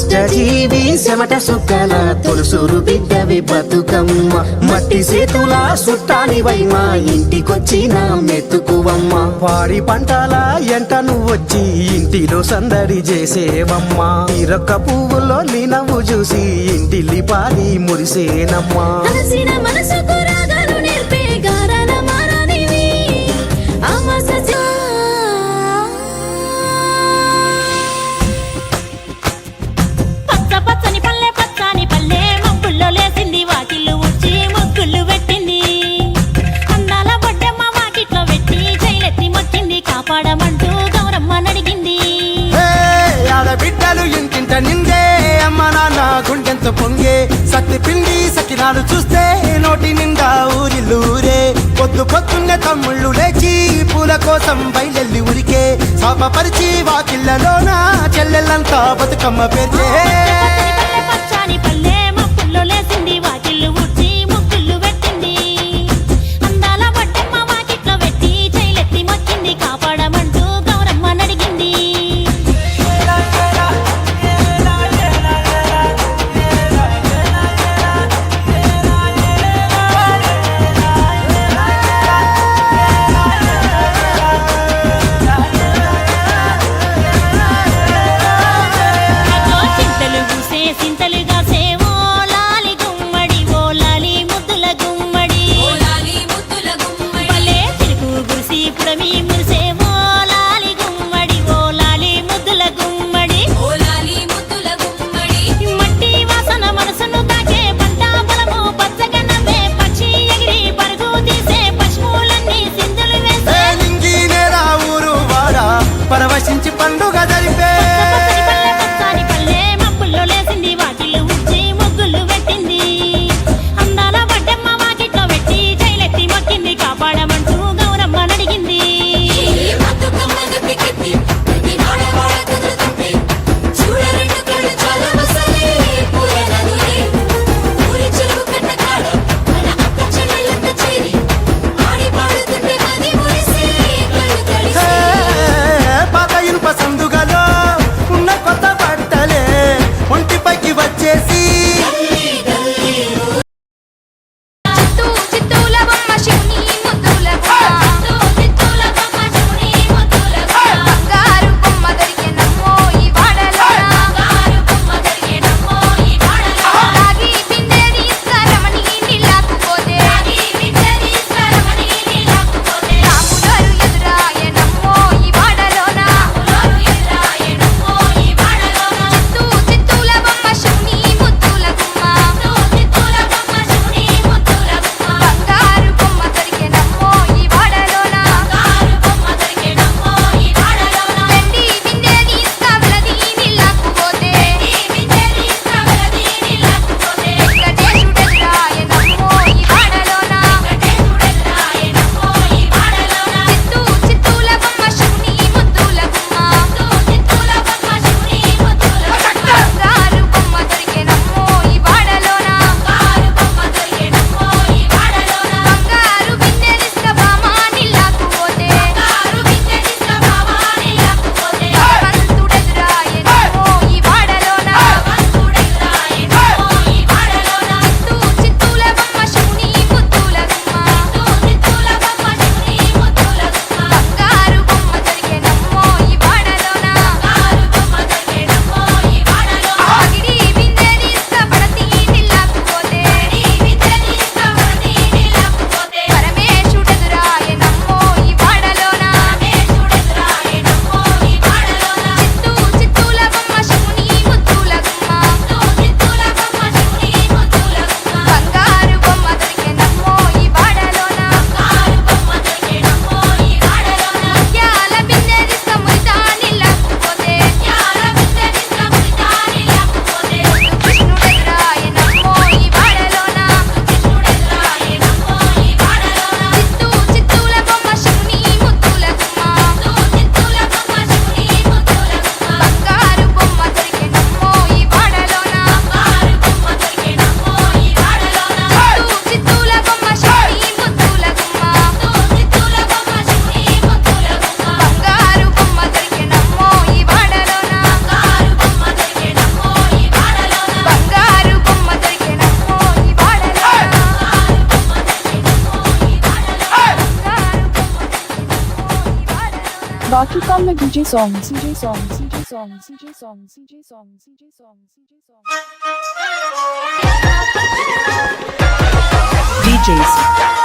కష్టజీవి చెమట సుక్కల తొలుసూరు బిడ్డవి బతుకమ్మ మట్టి సేతుల సుట్టాని వైమా ఇంటికొచ్చిన మెతుకువమ్మ వాడి పంటల ఎంట నువ్వొచ్చి ఇంటిలో సందడి చేసేవమ్మా ఈరొక్క పువ్వులో నీ నవ్వు చూసి ఇంటిల్లి పారి మురిసేనమ్మా అలసిన మనసుకు రాగాలు నేర్పే గారాల మారానివి అమాస పచ్చ పచ్చని పల్లె పచ్చని పల్లె మబ్బుల్లో లేసింది వాకిళ్ళు ఉచ్చి ముగ్గులు పెట్టింది అందాల బొడ్డమ్మ వాకిట్లో పెట్టి జైలెత్తి మొక్కింది కాపాడమంటూ గౌరమ్మ నడిగింది ఆడబిడ్డలు ఇంటింట నిందే అమ్మ నాన్న గుండెంతో పొంగే సత్తి పిండి సకినాలు చూస్తే నోటి నిండా ఊరిల్లూరే పొద్దు పొద్దున్నే తమ్ముళ్ళు లేచి పూల కోసం బయలెల్లి ఉరికే శాపపరిచి వాకిళ్ళలోన చెల్లెళ్ళంతా బతుకమ్మ పేర్చే పచ్చని పల్లె మబ్బుల్లో లేసింది వాకిళ్ళు ఉచ్చి ముగ్గులు పెట్టింది అందాల బొడ్డమ్మ వాకిట్లో పెట్టి జైలెత్తి మొక్కింది కాపాడమంటూ గౌరమ్మ నడిగింది చింతలు Rocky Kalla DJ songs, DJ songs, DJ songs, DJ songs, DJ songs, DJ songs, DJ songs. DJs